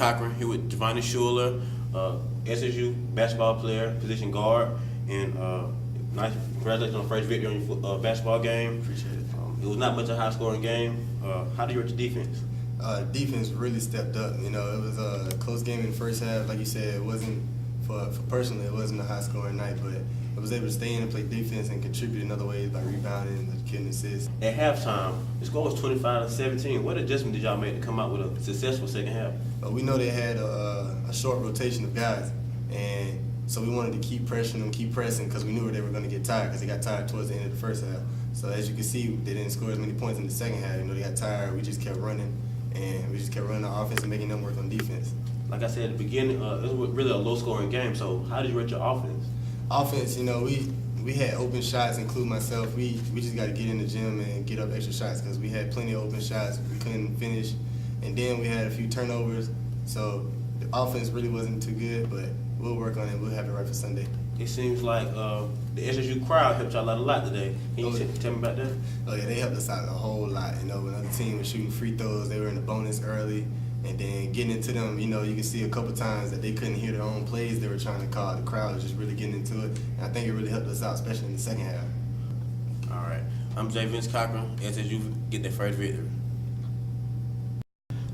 Cochran here with Giovanni Schuler, SSU basketball player, position guard, and nice congratulations on the first victory on your basketball game. Appreciate it. It was not much of a high-scoring game. How do you rate your defense? Defense really stepped up. You know, it was a close game in the first half. Like you said, it wasn't for personally, it wasn't a high-scoring night, but I was able to stay in and play defense and contribute in other ways by rebounding and getting assists. At halftime, the score was 25-17. What adjustment did y'all make to come out with a successful second half? We know they had a short rotation of guys, and so we wanted to keep pressuring them, keep pressing, because we knew they were going to get tired, because they got tired towards the end of the first half. So as you can see, they didn't score as many points in the second half. You know, they got tired. We just kept running, and we just kept running our offense and making them work on defense. Like I said at the beginning, it was really a low-scoring game. So how did you rate your offense? Offense, you know, we had open shots, including myself. We just got to get in the gym and get up extra shots, because we had plenty of open shots. We couldn't finish, and then we had a few turnovers. So the offense really wasn't too good, but we'll work on it. We'll have it right for Sunday. It seems like the SSU crowd helped y'all out a lot today. Can you tell me about that? Oh yeah, they helped us out a whole lot. You know, when other team was shooting free throws, they were in the bonus early, and then getting into them. You know, you can see a couple times that they couldn't hear their own plays they were trying to call. The crowd was just really getting into it, and I think it really helped us out, especially in the second half. All right, I'm J. Vince Cochran. SSU get their first victory.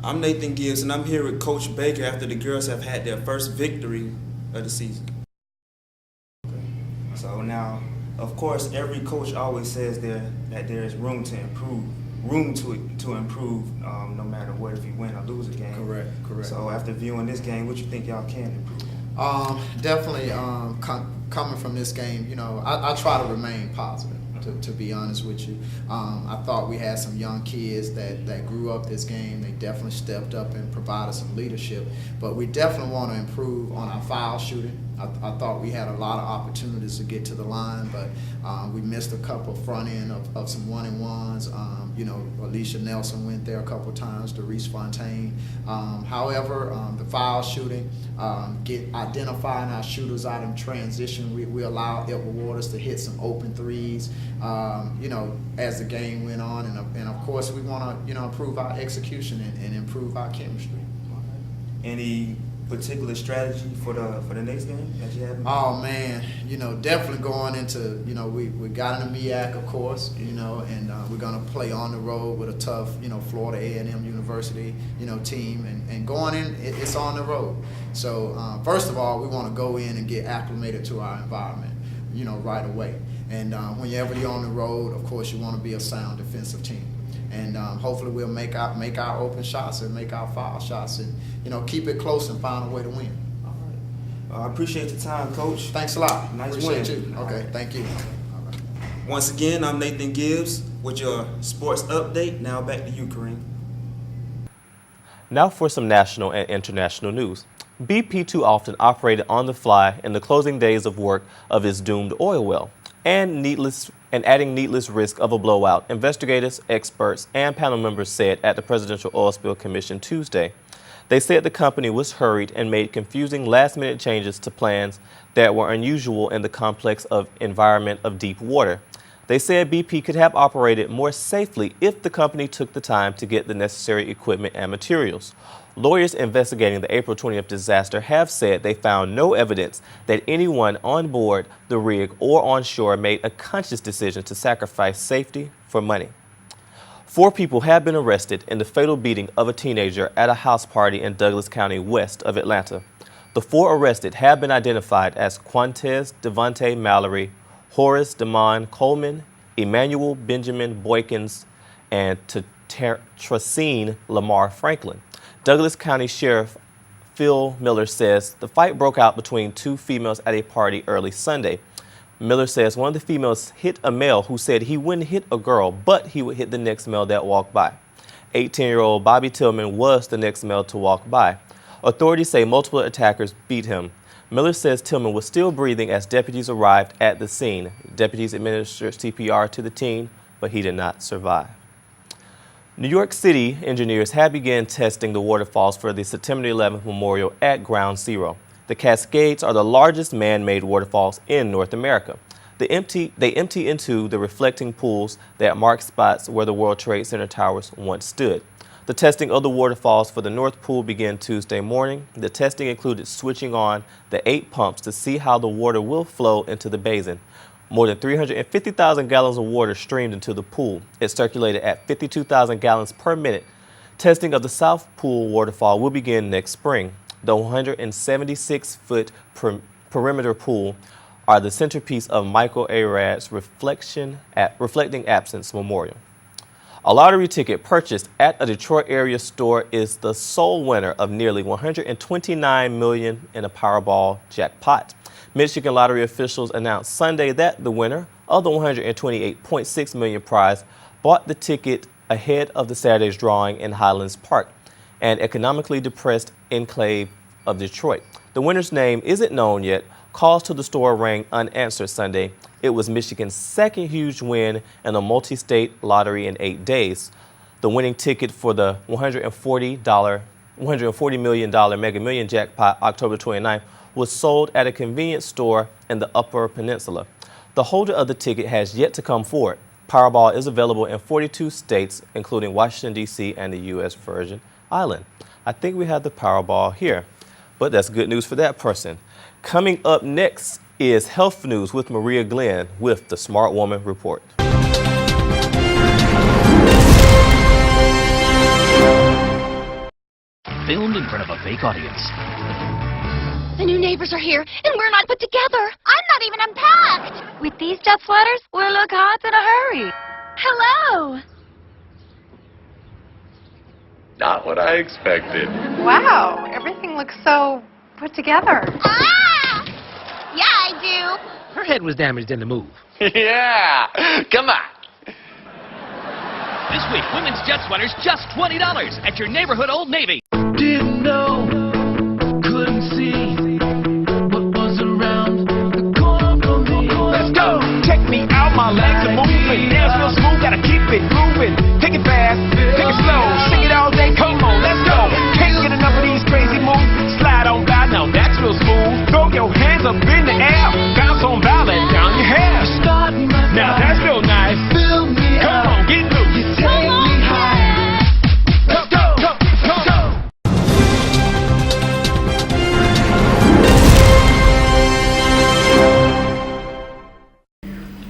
I'm Nathan Gibbs, and I'm here with Coach Baker after the girls have had their first victory of the season. So now, of course, every coach always says that there is room to improve, no matter what, if you win or lose a game. Correct. So after viewing this game, what you think y'all can improve? Definitely coming from this game, you know, I try to remain positive. To be honest with you, I thought we had some young kids that grew up this game. They definitely stepped up and provided some leadership, but we definitely want to improve on our foul shooting. I thought we had a lot of opportunities to get to the line, but we missed a couple front end of some 1-and-1s. You know, Alicia Nelson went there a couple times, Doris Fontaine. However, the foul shooting, identifying our shooters out in transition. We allowed Edward Waters to hit some open threes, you know, as the game went on. And of course, we want to, you know, improve our execution and improve our chemistry. Any particular strategy for the next game that you have? Oh man, you know, definitely going into, you know, we got in the MEAC, of course, you know, and we're gonna play on the road with a tough, you know, Florida A&M University, you know, team, and going in, it's on the road. So first of all, we want to go in and get acclimated to our environment, you know, right away. And whenever you're on the road, of course, you want to be a sound defensive team. And hopefully we'll make our open shots and make our foul shots, and, you know, keep it close and find a way to win. All right. I appreciate your time, Coach. Thanks a lot. Nice Appreciate win. you. Okay, thank you. All right. Once again, I'm Nathan Gibbs with your sports update. Now back to you, Kareem. Now for some national and international news. BP too often operated on the fly in the closing days of work of its doomed oil well, and adding needless risk of a blowout, investigators, experts, and panel members said at the Presidential Oil Spill Commission Tuesday. They said the company was hurried and made confusing last-minute changes to plans that were unusual in the complex environment of deep water. They said BP could have operated more safely if the company took the time to get the necessary equipment and materials. Lawyers investigating the April 20th disaster have said they found no evidence that anyone on board the rig or on shore made a conscious decision to sacrifice safety for money. 4 people have been arrested in the fatal beating of a teenager at a house party in Douglas County, west of Atlanta. The 4 arrested have been identified as Quantez Devontae Mallory, Horace Damon Coleman, Emmanuel Benjamin Boykins, and Tracine Lamar Franklin. Douglas County Sheriff Phil Miller says the fight broke out between 2 females at a party early Sunday. Miller says one of the females hit a male who said he wouldn't hit a girl, but he would hit the next male that walked by. 18-year-old Bobby Tillman was the next male to walk by. Authorities say multiple attackers beat him. Miller says Tillman was still breathing as deputies arrived at the scene. Deputies administered CPR to the teen, but he did not survive. New York City engineers have begun testing the waterfalls for the September 11th memorial at Ground Zero. The Cascades are the largest man-made waterfalls in North America. They empty into the reflecting pools that mark spots where the World Trade Center towers once stood. The testing of the waterfalls for the North Pool began Tuesday morning. The testing included switching on the 8 pumps to see how the water will flow into the basin. More than 350,000 gallons of water streamed into the pool. It circulated at 52,000 gallons per minute. Testing of the South Pool waterfall will begin next spring. The 176-foot perimeter pool are the centerpiece of Michael A. Rad's Reflecting Absence Memorial. A lottery ticket purchased at a Detroit area store is the sole winner of nearly $129 million in a Powerball jackpot. Michigan lottery officials announced Sunday that the winner of the $128.6 million prize bought the ticket ahead of the Saturday's drawing in Highlands Park, an economically depressed enclave of Detroit. The winner's name isn't known yet. Calls to the store rang unanswered Sunday. It was Michigan's second huge win in a multi-state lottery in 8 days. The winning ticket for the $140 million Mega Million jackpot October 29th was sold at a convenience store in the Upper Peninsula. The holder of the ticket has yet to come forward. Powerball is available in 42 states, including Washington, D.C. and the U.S. Virgin Island. I think we have the Powerball here, but that's good news for that person. Coming up next is Health News with Maria Glenn with the Smart Woman Report. Filmed in front of a fake audience. The new neighbors are here, and we're not put together. I'm not even unpacked. With these jet sweaters, we'll look hot in a hurry. Hello. Not what I expected. Wow, everything looks so put together. Ah! Yeah, I do. Her head was damaged in the move. Yeah! Come on! This week, women's jet sweaters just $20 at your neighborhood Old Navy. Didn't know, couldn't see what was around the corner from me. Let's go! Check me out, my legs are moving. Dance real smooth, gotta keep it moving. Take it fast, take it slow, sing it all day, come on, let's go. Can't get enough of these crazy moves. Slide on by, now that's real smooth. Throw your hands up in the air, bounce on by, let down your hair. Now that's real nice. Come on, get loose. You take me high. Let's go, go, go.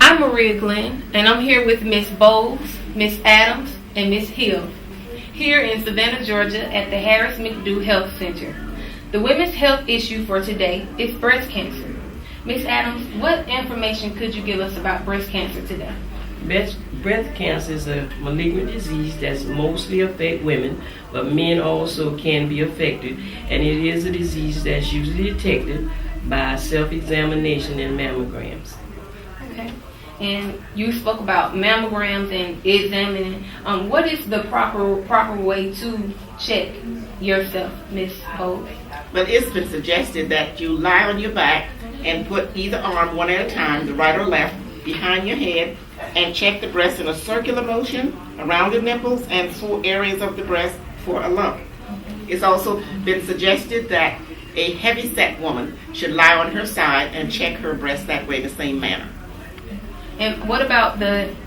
I'm Maria Glenn, and I'm here with Miss Bowles, Miss Adams, and Miss Hill, here in Savannah, Georgia at the Harris McDue Health Center. The women's health issue for today is breast cancer. Miss Adams, what information could you give us about breast cancer today? Breast cancer is a malignant disease that's mostly affect women, but men also can be affected, and it is a disease that's usually detected by self-examination and mammograms. Okay. And you spoke about mammograms and examining. What is the proper way to check yourself, Miss Bowles? But it's been suggested that you lie on your back and put either arm one at a time, the right or left, behind your head, and check the breast in a circular motion around the nipples and 4 areas of the breast for a lump. It's also been suggested that a heavy-set woman should lie on her side and check her breast that way, the same manner. And what about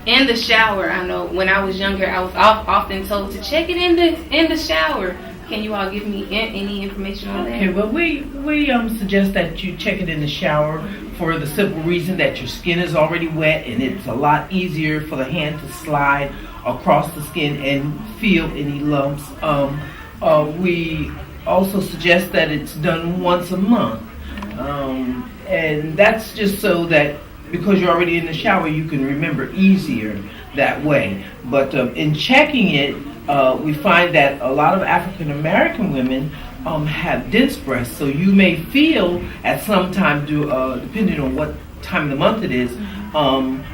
in the shower? I know when I was younger, I was often told to check it in the shower. Can you all give me any information on that? Okay, well, we suggest that you check it in the shower for the simple reason that your skin is already wet and it's a lot easier for the hand to slide across the skin and feel any lumps. We also suggest that it's done once a month. And that's just so that because you're already in the shower, you can remember easier that way. But in checking it, we find that a lot of African American women have dense breasts, so you may feel at some time, depending on what time of the month it is,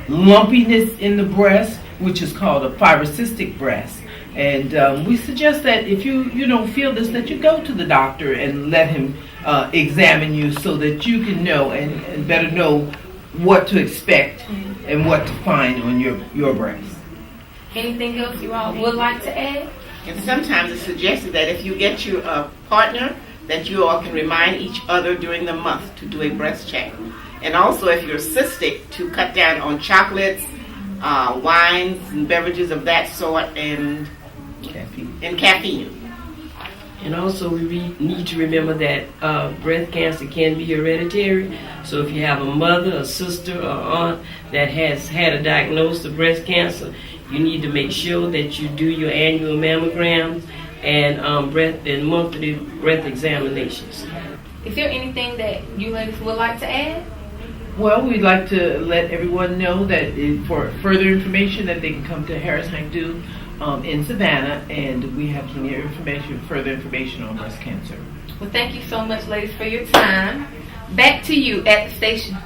lumpiness in the breast, which is called a fibrocystic breast. And we suggest that if you don't feel this, that you go to the doctor and let him examine you so that you can know and better know what to expect and what to find on your breast. Anything else you all would like to add? And sometimes it's suggested that if you get you a partner, that you all can remind each other during the month to do a breast check. And also if you're cystic, to cut down on chocolates, wines and beverages of that sort, and caffeine. and caffeine. And also, we need to remember that breast cancer can be hereditary. So if you have a mother, a sister, or aunt that has had a diagnosis of breast cancer, you need to make sure that you do your annual mammograms and monthly breast examinations. Is there anything that you ladies would like to add? Well, we'd like to let everyone know that for further information that they can come to Harris McDue in Savannah, and we have plenty of further information on breast cancer. Well, thank you so much, ladies, for your time. Back to you at the station.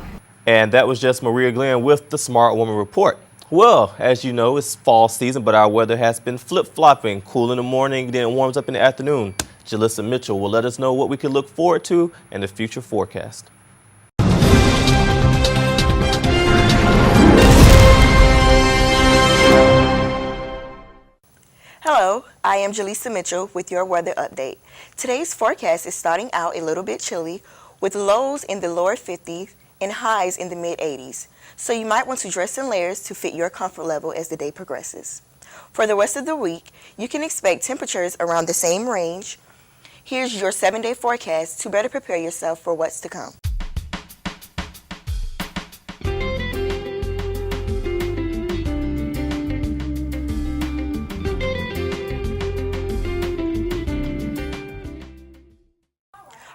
And that was just Maria Glenn with the Smart Woman Report. Well, as you know, it's fall season, but our weather has been flip-flopping. Cool in the morning, then it warms up in the afternoon. Jalissa Mitchell will let us know what we can look forward to in the future forecast. Hello, I am Jalissa Mitchell with your weather update. Today's forecast is starting out a little bit chilly with lows in the lower 50s and highs in the mid-80s. So you might want to dress in layers to fit your comfort level as the day progresses. For the rest of the week, you can expect temperatures around the same range. Here's your 7-day forecast to better prepare yourself for what's to come.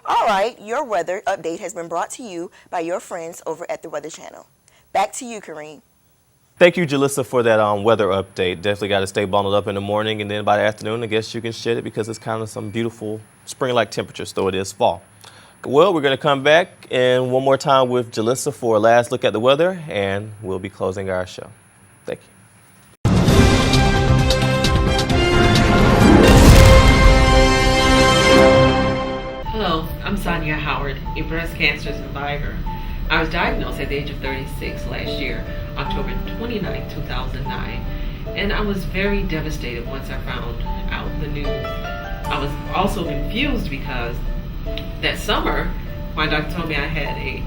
All right, your weather update has been brought to you by your friends over at the Weather Channel. Back to you, Kareem. Thank you, Jalissa, for that weather update. Definitely got to stay bundled up in the morning, and then by the afternoon, I guess you can shed it because it's kind of some beautiful spring-like temperatures, though it is fall. Well, we're going to come back and one more time with Jalissa for a last look at the weather, and we'll be closing our show. Thank you. Hello, I'm Sonia Howard, a breast cancer survivor. I was diagnosed at the age of 36 last year, October 29, 2009, and I was very devastated once I found out the news. I was also confused because that summer, my doctor told me I had a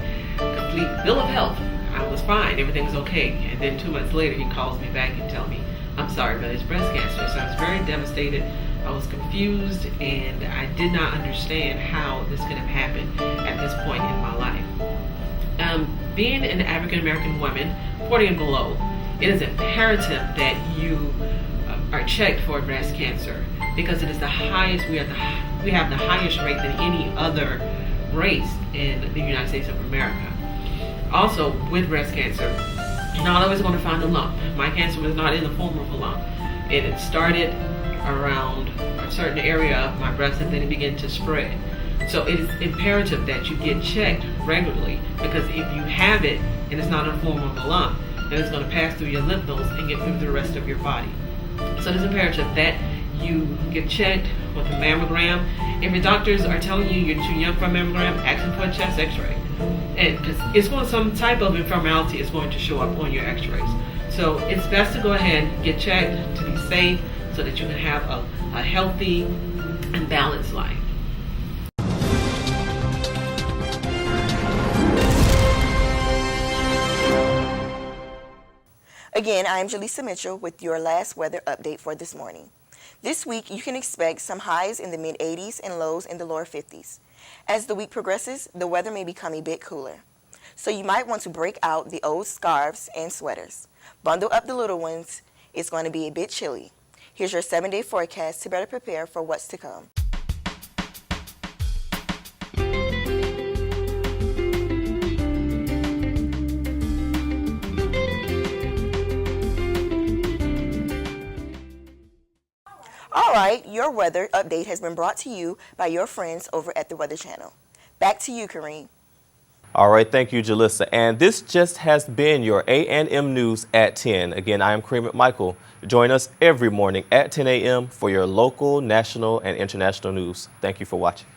complete bill of health. I was fine, everything was okay, and then 2 months later he calls me back and tells me, I'm sorry, but it's breast cancer. So I was very devastated. I was confused, and I did not understand how this could have happened at this point in my life. Being an African American woman, 40 and below, it is imperative that you are checked for breast cancer because it is the highest. We have the highest rate than any other race in the United States of America. Also, with breast cancer, you're not always going to find a lump. My cancer was not in the form of a lump. It started around a certain area of my breast and then it began to spread. So it is imperative that you get checked regularly because if you have it and it's not in the form of a lump, then it's going to pass through your lymph nodes and get through the rest of your body. So it is imperative that you get checked with a mammogram. If your doctors are telling you you're too young for a mammogram, ask them for a chest x-ray. And because it's going some type of informality is going to show up on your x-rays. So it's best to go ahead and get checked to be safe so that you can have a healthy and balanced life. Again, I am Jalissa Mitchell with your last weather update for this morning. This week, you can expect some highs in the mid-80s and lows in the lower 50s. As the week progresses, the weather may become a bit cooler. So you might want to break out the old scarves and sweaters. Bundle up the little ones. It's going to be a bit chilly. Here's your 7-day forecast to better prepare for what's to come. All right, your weather update has been brought to you by your friends over at the Weather Channel. Back to you, Kareem. All right, thank you, Jalissa. And this just has been your A&M News at 10. Again, I am Kareem McMichael. Join us every morning at 10 a.m. for your local, national, and international news. Thank you for watching.